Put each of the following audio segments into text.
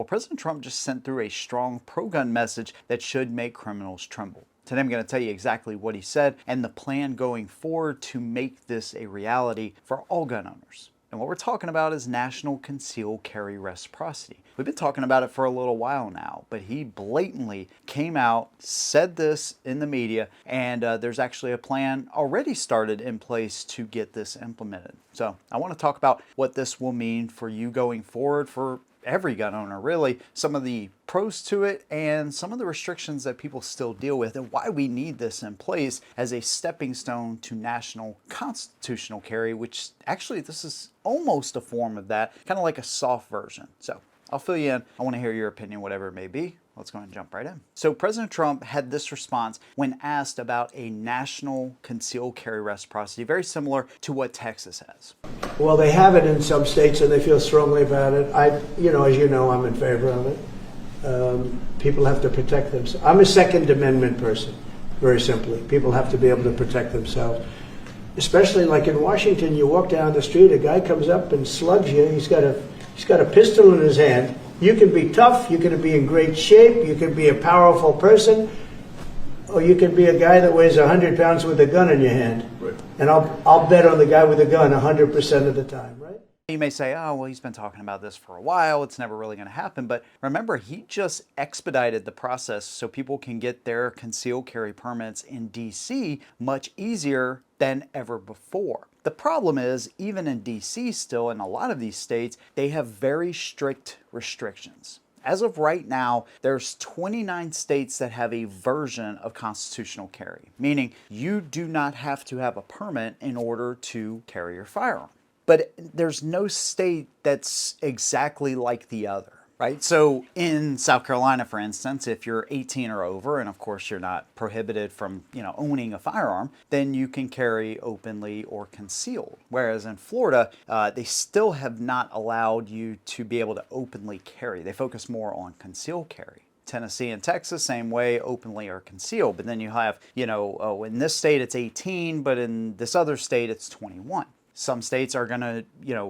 President Trump just sent through a strong pro-gun message that should make criminals tremble. Today I'm going to tell you exactly what he said and the plan going forward to make this a reality for all gun owners. And what we're talking about is national concealed carry reciprocity. We've been talking about it for a little while now, but he blatantly came out, said this in the media, and there's actually a plan already started in place to get this implemented. So I want to talk about what this will mean for you going forward, for every gun owner really, some of the pros to it and some of the restrictions that people still deal with, and why we need this in place as a stepping stone to national constitutional carry, which actually this is almost a form of that, kind of like a soft version. So I'll fill you in. I want to hear your opinion, whatever it may be. Let's go ahead and jump right in. So President Trump had this response when asked about a national concealed carry reciprocity, very similar to what Texas has. Well, they have it in some states and they feel strongly about it. As you know, I'm in favor of it. People have to protect themselves. I'm a Second Amendment person, very simply. People have to be able to protect themselves. Especially like in Washington, you walk down the street, a guy comes up and slugs you. He's got a pistol in his hand. You can be tough, you can be in great shape, you can be a powerful person, or you can be a guy that weighs 100 pounds with a gun in your hand. Right. And I'll bet on the guy with a gun 100% of the time, right? You may say, oh, well, he's been talking about this for a while. It's never really going to happen. But remember, he just expedited the process so people can get their concealed carry permits in D.C. much easier than ever before. The problem is, even in D.C. still, in a lot of these states, they have very strict restrictions. As of right now, there's 29 states that have a version of constitutional carry, meaning you do not have to have a permit in order to carry your firearm. But there's no state that's exactly like the other, right? So in South Carolina, for instance, if you're 18 or over, and of course you're not prohibited from, owning a firearm, then you can carry openly or concealed. Whereas in Florida, they still have not allowed you to be able to openly carry. They focus more on concealed carry. Tennessee and Texas, same way, openly or concealed. But then you have, in this state it's 18, but in this other state it's 21. Some states are going to,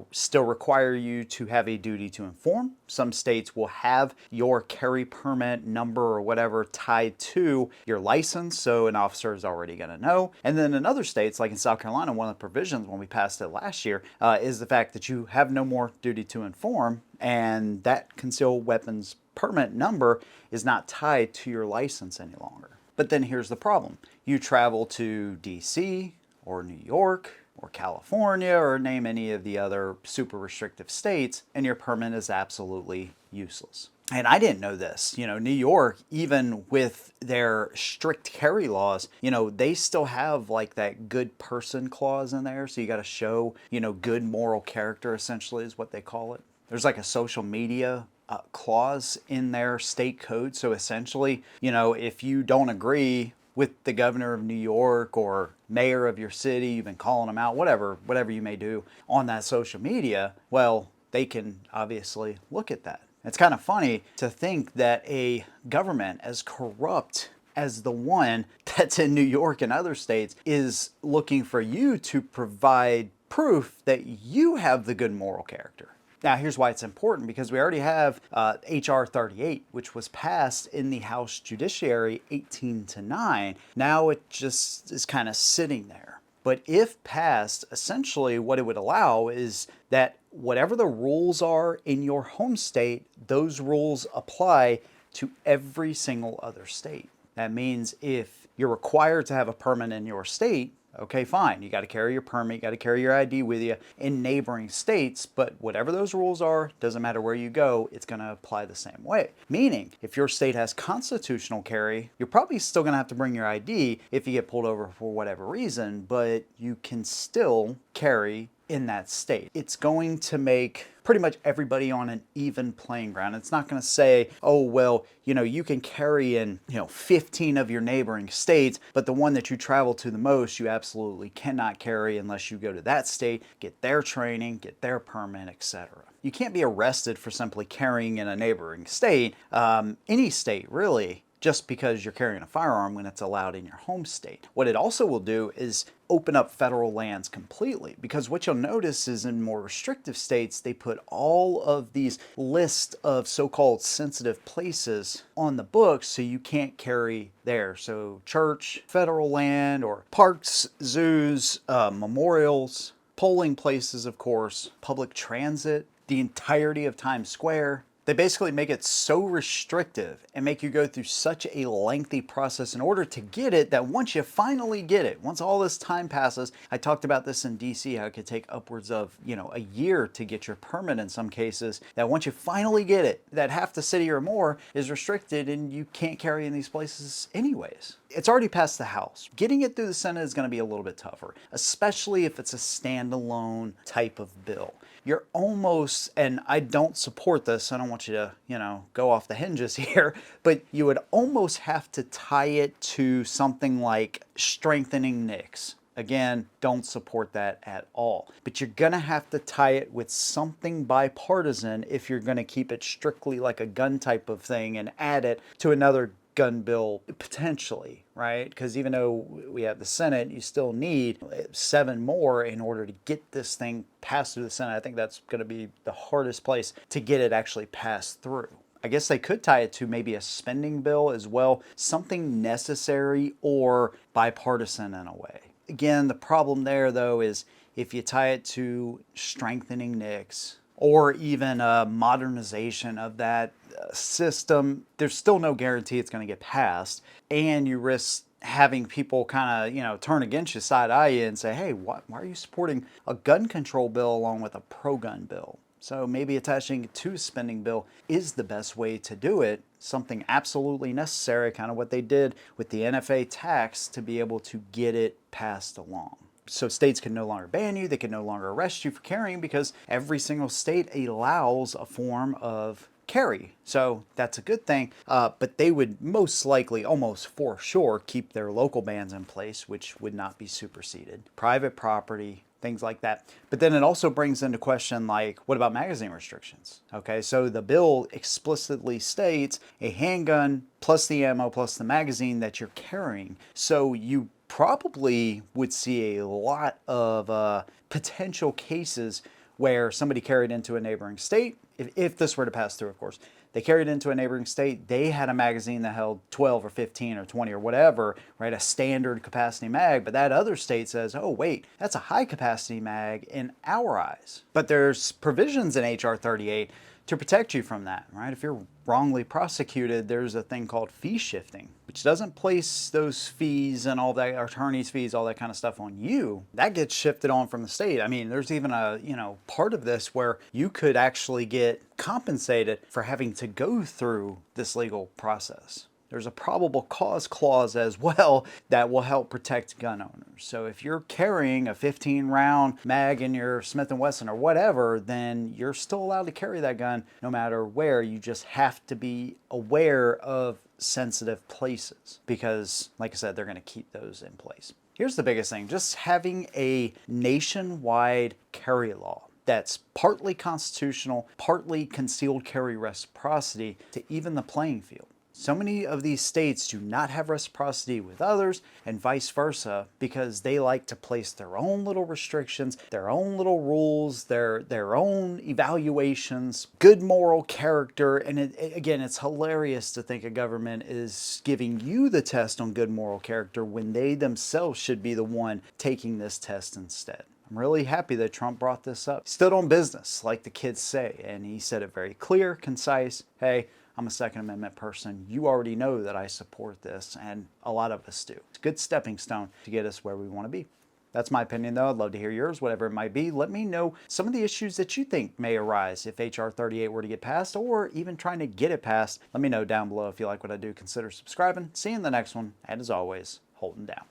still require you to have a duty to inform. Some states will have your carry permit number or whatever tied to your license, so an officer is already going to know. And then in other states, like in South Carolina, one of the provisions when we passed it last year is the fact that you have no more duty to inform, and that concealed weapons permit number is not tied to your license any longer. But then here's the problem. You travel to DC or New York or California, or name any of the other super restrictive states, and your permit is absolutely useless. And I didn't know this. New York, even with their strict carry laws, they still have like that good person clause in there. So you got to show, good moral character, essentially is what they call it. There's like a social media clause in their state code. So essentially, if you don't agree with the governor of New York or mayor of your city, you've been calling them out, whatever you may do on that social media, well, they can obviously look at that. It's kind of funny to think that a government as corrupt as the one that's in New York and other states is looking for you to provide proof that you have the good moral character. Now, here's why it's important, because we already have H.R. 38, which was passed in the House Judiciary 18-9. Now it just is kind of sitting there. But if passed, essentially what it would allow is that whatever the rules are in your home state, those rules apply to every single other state. That means if you're required to have a permit in your state, okay, fine. You got to carry your permit, you got to carry your ID with you in neighboring states, but whatever those rules are, doesn't matter where you go, it's going to apply the same way. Meaning, if your state has constitutional carry, you're probably still going to have to bring your ID if you get pulled over for whatever reason, but you can still carry in that state. It's going to make pretty much everybody on an even playing ground. It's not going to say, oh, well, you can carry in, 15 of your neighboring states, but the one that you travel to the most, you absolutely cannot carry unless you go to that state, get their training, get their permit, etc. You can't be arrested for simply carrying in a neighboring state, any state really. just because you're carrying a firearm when it's allowed in your home state. What it also will do is open up federal lands completely, because what you'll notice is in more restrictive states, they put all of these lists of so-called sensitive places on the books so you can't carry there. So church, federal land, or parks, zoos, memorials, polling places, of course, public transit, the entirety of Times Square. They basically make it so restrictive and make you go through such a lengthy process in order to get it that once you finally get it, once all this time passes, I talked about this in DC, how it could take upwards of, a year to get your permit in some cases, that once you finally get it, that half the city or more is restricted and you can't carry in these places anyways. It's already passed the House. Getting it through the Senate is going to be a little bit tougher, especially if it's a standalone type of bill. You're almost, and I don't support this, I don't want you to, go off the hinges here, but you would almost have to tie it to something like strengthening NICS. Again, don't support that at all. But you're going to have to tie it with something bipartisan if you're going to keep it strictly like a gun type of thing and add it to another gun bill potentially, right? Because even though we have the Senate, you still need 7 more in order to get this thing passed through the Senate. I think that's going to be the hardest place to get it actually passed through. I guess they could tie it to maybe a spending bill as well, something necessary or bipartisan in a way. Again, the problem there though is if you tie it to strengthening NICS or even a modernization of that system, there's still no guarantee it's going to get passed, and you risk having people kind of, turn against you, side-eye you, and say, hey, why are you supporting a gun control bill along with a pro-gun bill? So maybe attaching it to a spending bill is the best way to do it, something absolutely necessary, kind of what they did with the NFA tax to be able to get it passed along. So states can no longer ban you, they can no longer arrest you for carrying because every single state allows a form of carry. So that's a good thing, but they would most likely, almost for sure, keep their local bans in place, which would not be superseded. Private property, things like that. But then it also brings into question, like, what about magazine restrictions? Okay, so the bill explicitly states a handgun plus the ammo plus the magazine that you're carrying. So you probably would see a lot of potential cases where somebody carried into a neighboring state, if this were to pass through, of course. They carried into a neighboring state, they had a magazine that held 12 or 15 or 20 or whatever, right, a standard capacity mag, but that other state says, oh wait, that's a high capacity mag in our eyes. But there's provisions in HR 38 to protect you from that, right? If you're wrongly prosecuted, there's a thing called fee shifting, which doesn't place those fees and all that, attorney's fees, all that kind of stuff on you. That gets shifted on from the state. I mean, there's even a, part of this where you could actually get compensated for having to go through this legal process. There's a probable cause clause as well that will help protect gun owners. So if you're carrying a 15-round mag in your Smith & Wesson or whatever, then you're still allowed to carry that gun no matter where. You just have to be aware of sensitive places because, like I said, they're going to keep those in place. Here's the biggest thing, just having a nationwide carry law that's partly constitutional, partly concealed carry reciprocity to even the playing field. So many of these states do not have reciprocity with others and vice versa because they like to place their own little restrictions, their own little rules, their own evaluations, good moral character. And again, it's hilarious to think a government is giving you the test on good moral character when they themselves should be the one taking this test instead. I'm really happy that Trump brought this up. He stood on business, like the kids say, and he said it very clear, concise. Hey, I'm a Second Amendment person. You already know that I support this, and a lot of us do. It's a good stepping stone to get us where we want to be. That's my opinion, though. I'd love to hear yours, whatever it might be. Let me know some of the issues that you think may arise if HR 38 were to get passed, or even trying to get it passed. Let me know down below. If you like what I do, consider subscribing. See you in the next one, and as always, holding down.